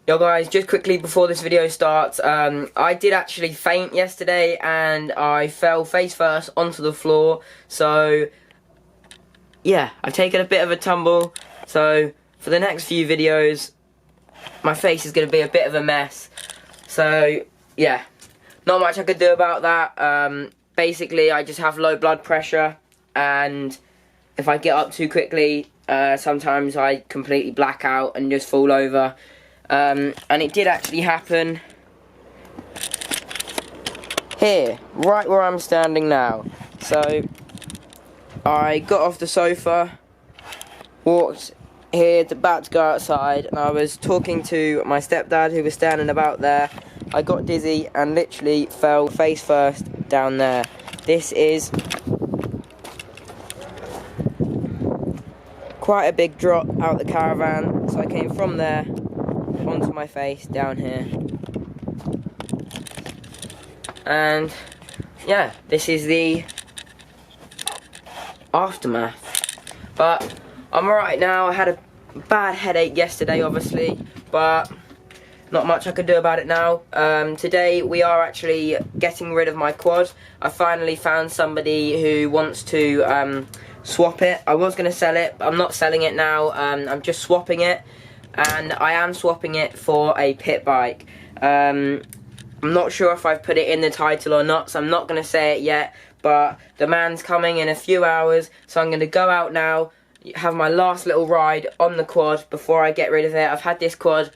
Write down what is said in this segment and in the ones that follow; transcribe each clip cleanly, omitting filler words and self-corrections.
Yo guys, just quickly before this video starts, I did actually faint yesterday and I fell face first onto the floor. So yeah, I've taken a bit of a tumble. So for the next few videos, my face is going to be a bit of a mess. So yeah, not much I could do about that. Basically, I just have low blood pressure, and if I get up too quickly, sometimes I completely black out and just fall over. And it did actually happen here, right where I'm standing now. So I got off the sofa, walked here, about to go outside, and I was talking to my stepdad who was standing about there. I got dizzy and literally fell face first down there. This is quite a big drop out the caravan, so I came from there onto my face down here. And yeah, this is the aftermath. But I'm alright now. I had a bad headache yesterday, obviously, but not much I could do about it now. Today we are actually getting rid of my quad. I finally found somebody who wants to swap it. I was going to sell it, but I'm not selling it now. I'm just swapping it, and I am swapping it for a pit bike. I'm not sure if I've put it in the title or not, so I'm not going to say it yet, but the man's coming in a few hours, so I'm going to go out now, have my last little ride on the quad before I get rid of it. I've had this quad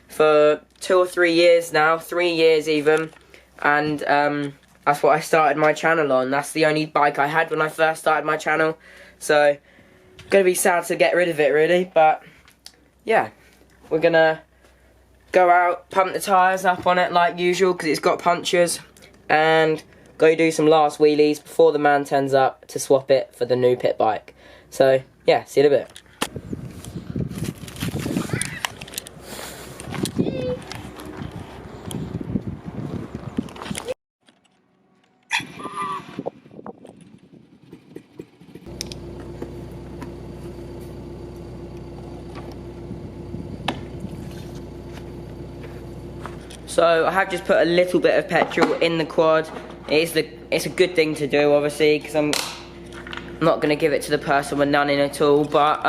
for 2 or 3 years now, 3 years even, and that's what I started my channel on. That's the only bike I had when I first started my channel, so gonna be sad to get rid of it really. But yeah, we're gonna go out, pump the tyres up on it like usual because it's got punctures, and go do some last wheelies before the man turns up to swap it for the new pit bike. So yeah, see you in a bit. So I have just put a little bit of petrol in the quad. It's a good thing to do, obviously, because I'm not going to give it to the person with none in at all. But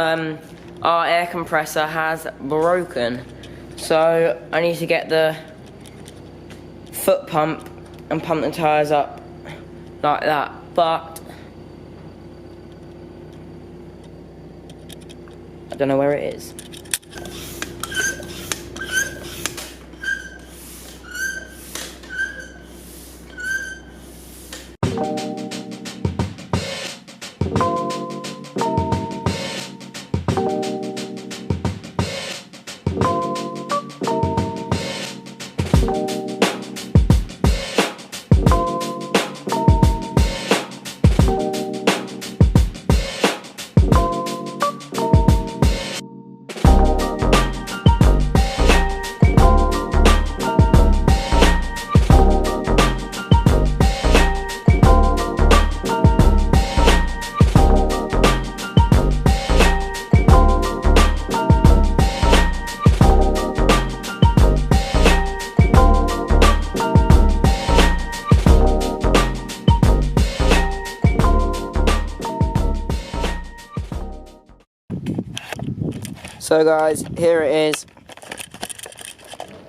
our air compressor has broken, so I need to get the foot pump and pump the tyres up like that. But I don't know where it is. So guys, here it is.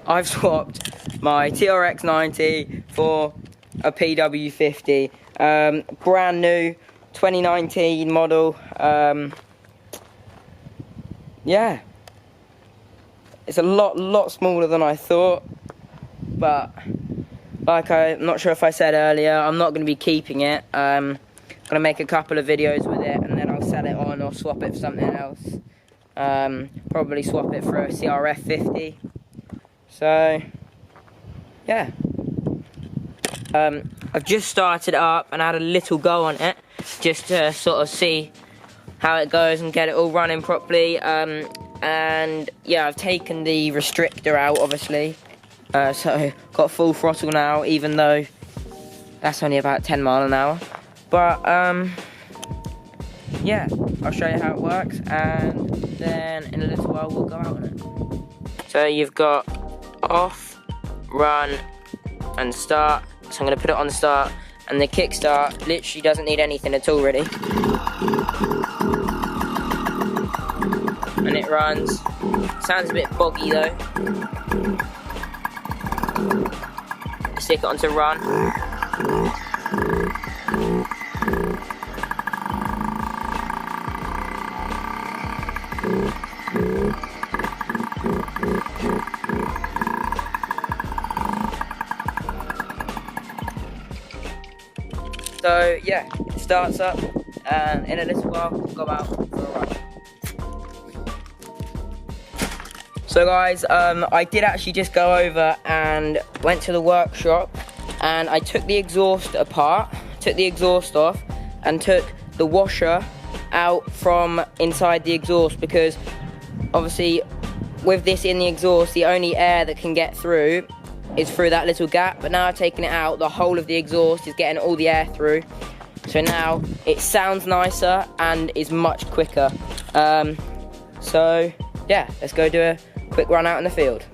I've swapped my TRX 90 for a Pw50. Brand new 2019 model. Yeah, it's a lot smaller than I thought, but like I'm not sure if I said earlier, I'm not going to be keeping it. I'm going to make a couple of videos with it, and then I'll sell it on or swap it for something else. Probably swap it for a CRF 50. So yeah, I've just started it up and had a little go on it just to sort of see how it goes and get it all running properly. And yeah, I've taken the restrictor out, obviously, so got full throttle now, even though that's only about 10 miles an hour. But yeah, I'll show you how it works, and then in a little while we'll go out on it. So you've got off, run, and start. So I'm going to put it on start, and the kickstart literally doesn't need anything at all really. And it runs. Sounds a bit boggy though. Stick it onto run. So yeah, it starts up, and in a little while we'll go out for a run. So guys, I did actually just go over and went to the workshop, and I took the exhaust apart, took the exhaust off, and took the washer out from inside the exhaust, because obviously with this in the exhaust, the only air that can get through is through that little gap. But now I've taken it out, the whole of the exhaust is getting all the air through. So now it sounds nicer and is much quicker. So yeah, let's go do a quick run out in the field.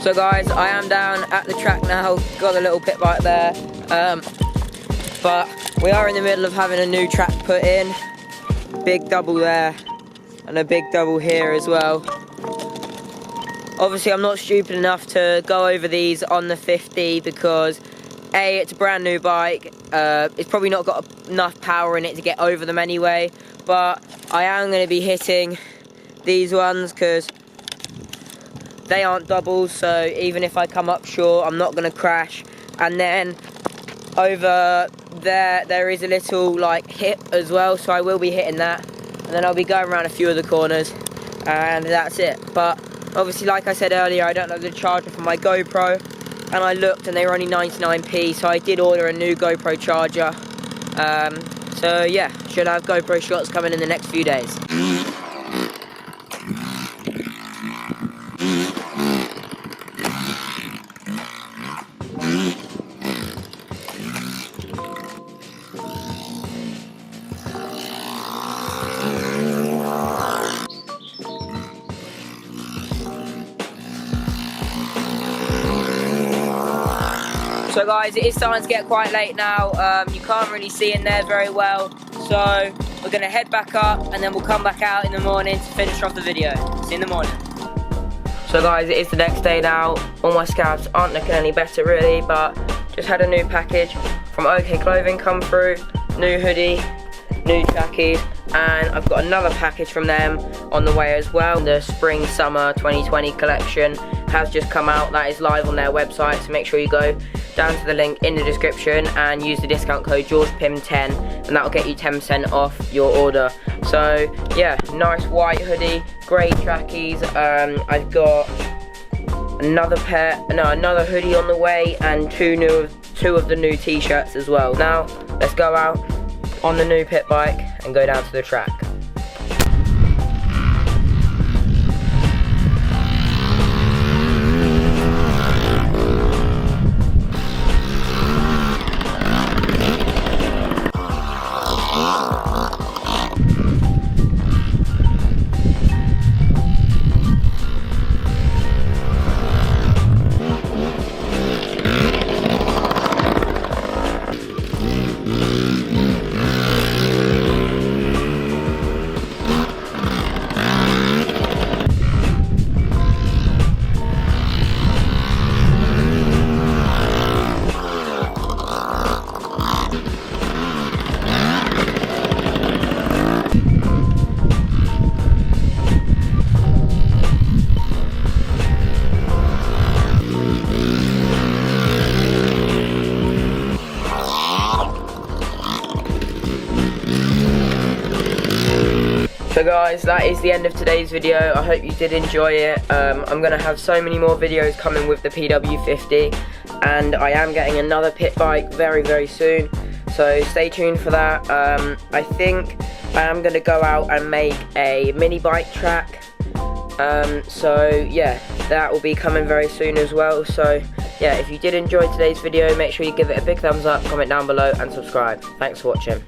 So guys, I am down at the track now, got a little pit bike there, but we are in the middle of having a new track put in. Big double there, and a big double here as well. Obviously I'm not stupid enough to go over these on the 50 because A, it's a brand new bike, it's probably not got enough power in it to get over them anyway, but I am going to be hitting these ones because they aren't doubles, so even if I come up short, I'm not going to crash. And then over there is a little like hip as well, so I will be hitting that. And then I'll be going around a few of the corners, and that's it. But obviously, like I said earlier, I don't have the charger for my GoPro, and I looked and they were only 99p, so I did order a new GoPro charger. So yeah, should have GoPro shots coming in the next few days. So guys, it is starting to get quite late now. You can't really see in there very well. So we're going to head back up and then we'll come back out in the morning to finish off the video. See you in the morning. So guys, it is the next day now. All my scabs aren't looking any better really, but just had a new package from OK Clothing come through. New hoodie, new trackies, and I've got another package from them on the way as well. The Spring Summer 2020 collection has just come out. That is live on their website, so make sure you go down to the link in the description and use the discount code GeorgePim10, and that will get you 10% off your order. So yeah, nice white hoodie, grey trackies. I've got another hoodie on the way, and two of the new t-shirts as well. Now let's go out on the new pit bike and go down to the track. guys, that is the end of today's video. I hope you did enjoy it. I'm going to have so many more videos coming with the Pw50, and I am getting another pit bike very, very soon. So stay tuned for that. I think I am going to go out and make a mini bike track. So yeah, that will be coming very soon as well. So yeah, if you did enjoy today's video, make sure you give it a big thumbs up, comment down below and subscribe. Thanks for watching.